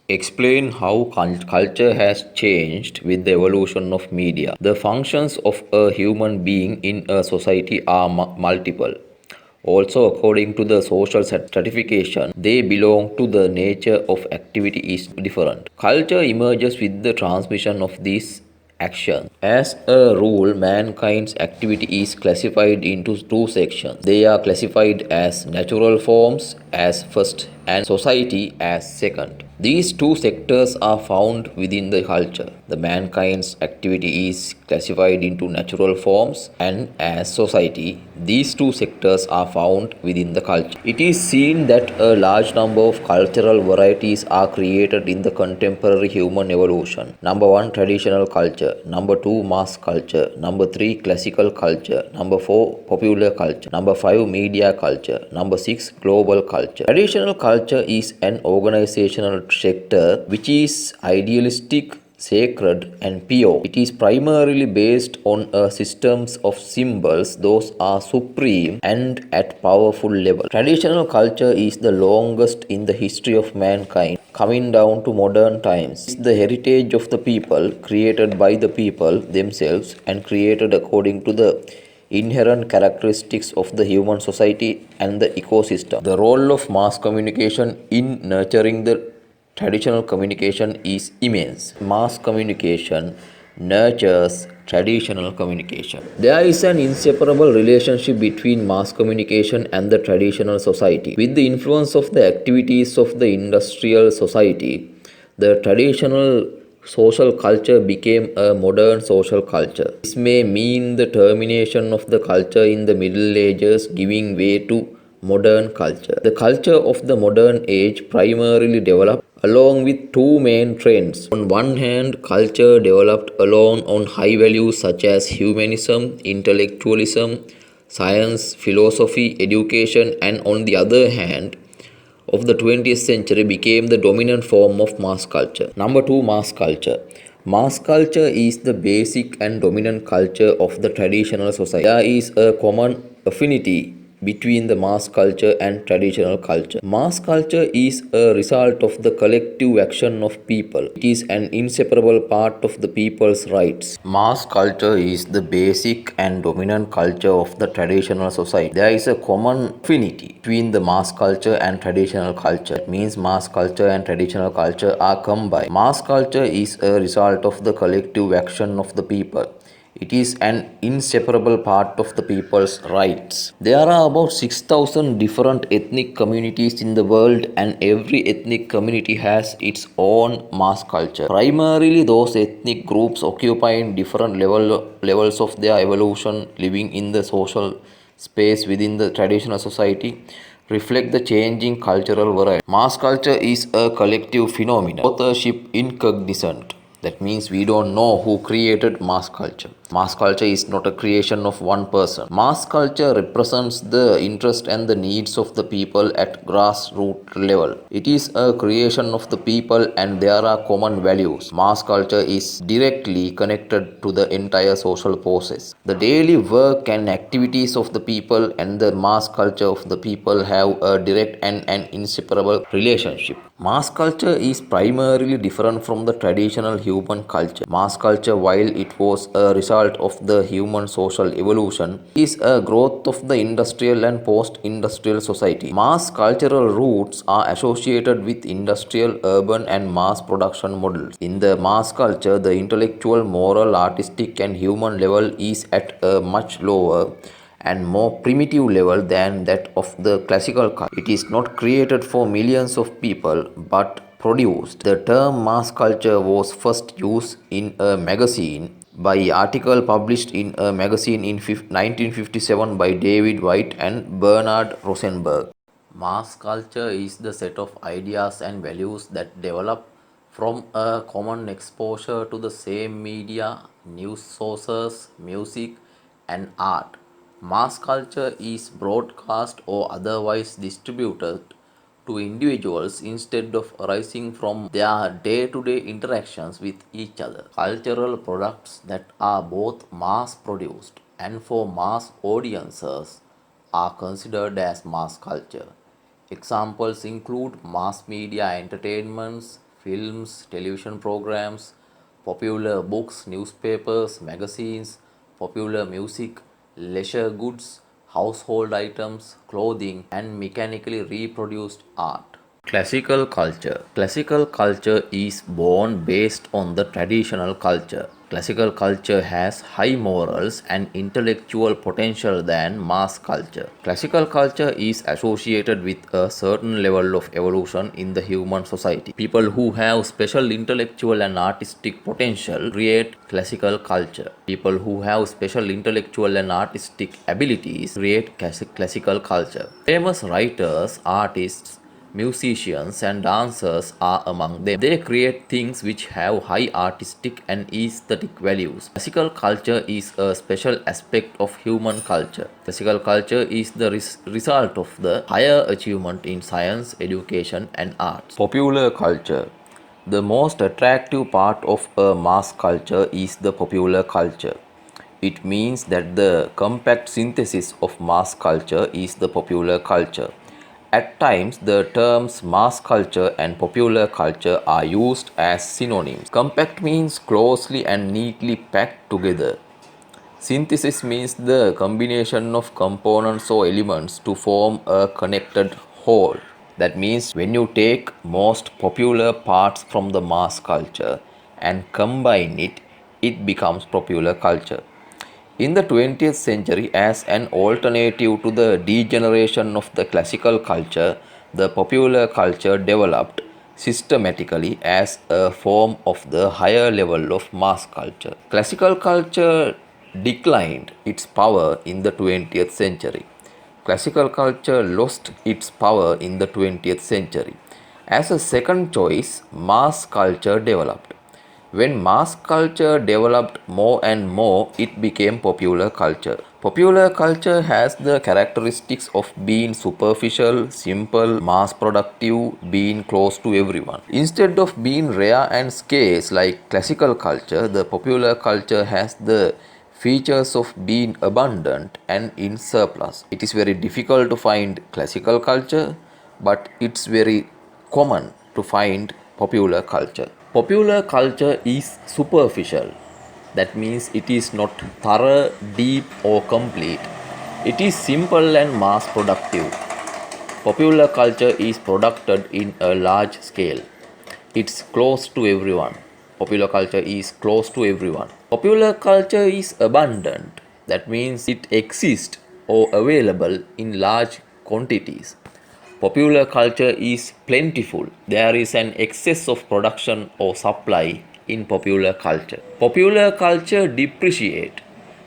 explain how culture has changed with the evolution of media. The functions of a human being in a society are multiple. Also, according to the social stratification, they belong to the nature of activity is different. Culture emerges with the transmission of these action. As a rule, mankind's activity is classified into two sections. They are classified as natural forms as first and society as second. These two sectors are found within the culture. The mankind's activity is classified into natural forms and as society. These two sectors are found within the culture. It is seen that a large number of cultural varieties are created in the contemporary human evolution. Number 1, traditional culture. Number 2, mass culture. Number 3, classical culture. Number 4, popular culture. Number 5, media culture. Number 6, global culture. Traditional culture is an organizational sector which is idealistic, sacred and pure. It is primarily based on a systems of symbols. Those are supreme and at powerful level. Traditional culture is the longest in the history of mankind, coming down to modern times. It is the heritage of the people, created by the people themselves and created according to the inherent characteristics of the human society and the ecosystem. The role of mass communication in nurturing the traditional communication is immense. Mass communication nurtures traditional communication. There is an inseparable relationship between mass communication and the traditional society. With the influence of the activities of the industrial society, the traditional social culture became a modern social culture. This may mean the termination of the culture in the Middle Ages, giving way to modern culture. The culture of the modern age primarily developed along with two main trends. On one hand, culture developed alone on high values such as humanism, intellectualism, science, philosophy, education, and on the other hand, of the 20th century became the dominant form of mass culture. Number 2, mass culture. Mass culture is the basic and dominant culture of the traditional society. There is a common affinity between the mass culture and traditional culture. Mass culture is a result of the collective action of people. It is an inseparable part of the people's rights. Mass culture is the basic and dominant culture of the traditional society. There is a common affinity between the mass culture and traditional culture. It means mass culture and traditional culture are combined. Mass culture is a result of the collective action of the people. It is an inseparable part of the people's rights. There are about 6,000 different ethnic communities in the world, and every ethnic community has its own mass culture. Primarily, those ethnic groups occupying different levels of their evolution, living in the social space within the traditional society, reflect the changing cultural variety. Mass culture is a collective phenomenon. Authorship incognizant. That means we don't know who created mass culture. Mass culture is not a creation of one person. Mass culture represents the interest and the needs of the people at grassroots level. It is a creation of the people and there are common values. Mass culture is directly connected to the entire social process. The daily work and activities of the people and the mass culture of the people have a direct and an inseparable relationship. Mass culture is primarily different from the traditional human culture. Mass culture, while it was a result of the human social evolution, is a growth of the industrial and post-industrial society. Mass cultural roots are associated with industrial, urban and mass production models. In the mass culture, the intellectual, moral, artistic and human level is at a much lower and more primitive level than that of the classical culture. It is not created for millions of people but produced. The term mass culture was first used in a magazine by article published in a magazine in 1957 by David White and Bernard Rosenberg. Mass culture is the set of ideas and values that develop from a common exposure to the same media, news sources, music, and art. Mass culture is broadcast or otherwise distributed to individuals instead of arising from their day to day interactions with each other. Cultural products that are both mass produced and for mass audiences are considered as mass culture. Examples include mass media entertainments, films, television programs, popular books, newspapers, magazines, popular music, leisure goods, household items, clothing, and mechanically reproduced art. Classical culture. Classical culture is born based on the traditional culture. Classical culture has high morals and intellectual potential than mass culture. Classical culture is associated with a certain level of evolution in the human society. People who have special intellectual and artistic potential create classical culture. People who have special intellectual and artistic abilities create classical culture. Famous writers, artists, musicians and dancers are among them. They create things which have high artistic and aesthetic values. Classical culture is a special aspect of human culture. Classical culture is the result of the higher achievement in science, education and arts. Popular culture. The most attractive part of a mass culture is the popular culture. It means that the compact synthesis of mass culture is the popular culture. At times, the terms mass culture and popular culture are used as synonyms. Compact means closely and neatly packed together. Synthesis means the combination of components or elements to form a connected whole. That means when you take most popular parts from the mass culture and combine it, it becomes popular culture. In the 20th century, as an alternative to the degeneration of the classical culture, the popular culture developed systematically as a form of the higher level of mass culture. Classical culture declined its power in the 20th century. Classical culture lost its power in the 20th century. As a second choice, mass culture developed. When mass culture developed more and more, it became popular culture. Popular culture has the characteristics of being superficial, simple, mass productive, being close to everyone. Instead of being rare and scarce like classical culture, the popular culture has the features of being abundant and in surplus. It is very difficult to find classical culture, but it's very common to find popular culture. Popular culture is superficial. That means it is not thorough, deep, or complete. It is simple and mass productive. Popular culture is produced in a large scale. It's close to everyone. Popular culture is close to everyone. Popular culture is abundant. That means it exists or available in large quantities. Popular culture is plentiful. There is an excess of production or supply in popular culture. Popular culture depreciate.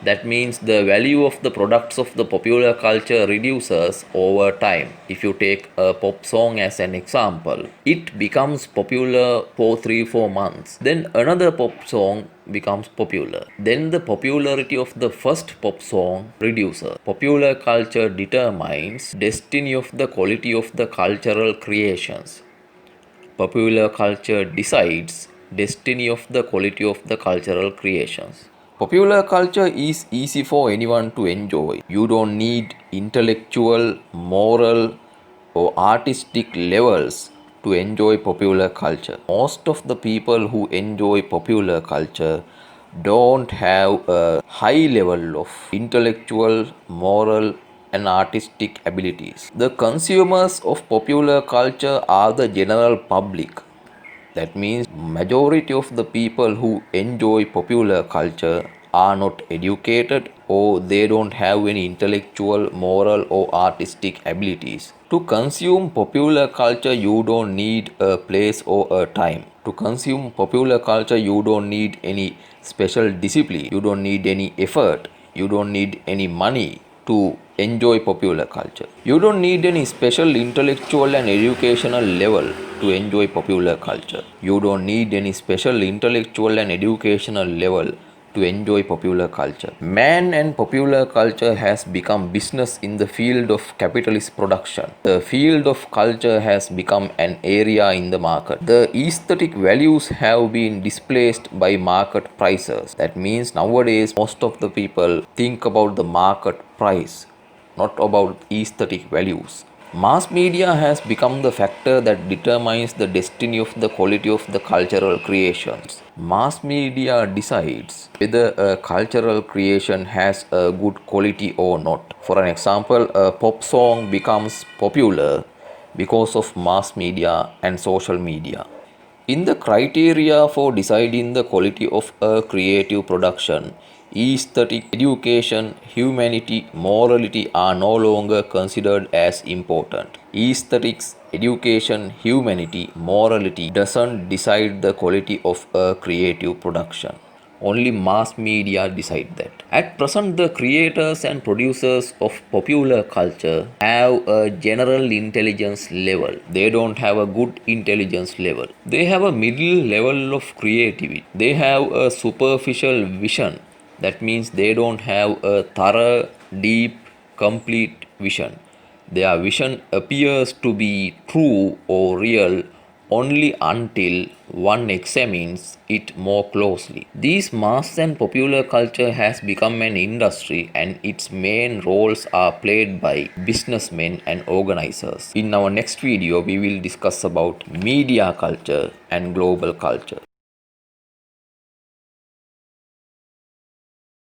That means the value of the products of the popular culture reduces over time. If you take a pop song as an example, it becomes popular for 3-4 months. Then another pop song becomes popular. Then the popularity of the first pop song reduces. Popular culture determines destiny of the quality of the cultural creations. Popular culture decides destiny of the quality of the cultural creations. Popular culture is easy for anyone to enjoy. You don't need intellectual, moral, or artistic levels to enjoy popular culture. Most of the people who enjoy popular culture don't have a high level of intellectual, moral, and artistic abilities. The consumers of popular culture are the general public. That means majority of the people who enjoy popular culture are not educated or they don't have any intellectual, moral or artistic abilities. To consume popular culture, you don't need a place or a time. To consume popular culture, you don't need any special discipline. You don't need any effort. You don't need any money to enjoy popular culture. You don't need any special intellectual and educational level to enjoy popular culture. You don't need any special intellectual and educational level to enjoy popular culture. Man and popular culture has become business in the field of capitalist production. The field of culture has become an area in the market. The aesthetic values have been displaced by market prices. That means nowadays most of the people think about the market price, not about aesthetic values. Mass media has become the factor that determines the destiny of the quality of the cultural creations. Mass media decides whether a cultural creation has a good quality or not. For an example, a pop song becomes popular because of mass media and social media. In the criteria for deciding the quality of a creative production, aesthetic, education, humanity, morality are no longer considered as important. Aesthetics, education, humanity, morality doesn't decide the quality of a creative production. Only mass media decide that. At present, the creators and producers of popular culture have a general intelligence level. They don't have a good intelligence level. They have a middle level of creativity. They have a superficial vision. That means they don't have a thorough, deep, complete vision. Their vision appears to be true or real only until one examines it more closely. These mass and popular culture has become an industry and its main roles are played by businessmen and organizers. In our next video, we will discuss about media culture and global culture.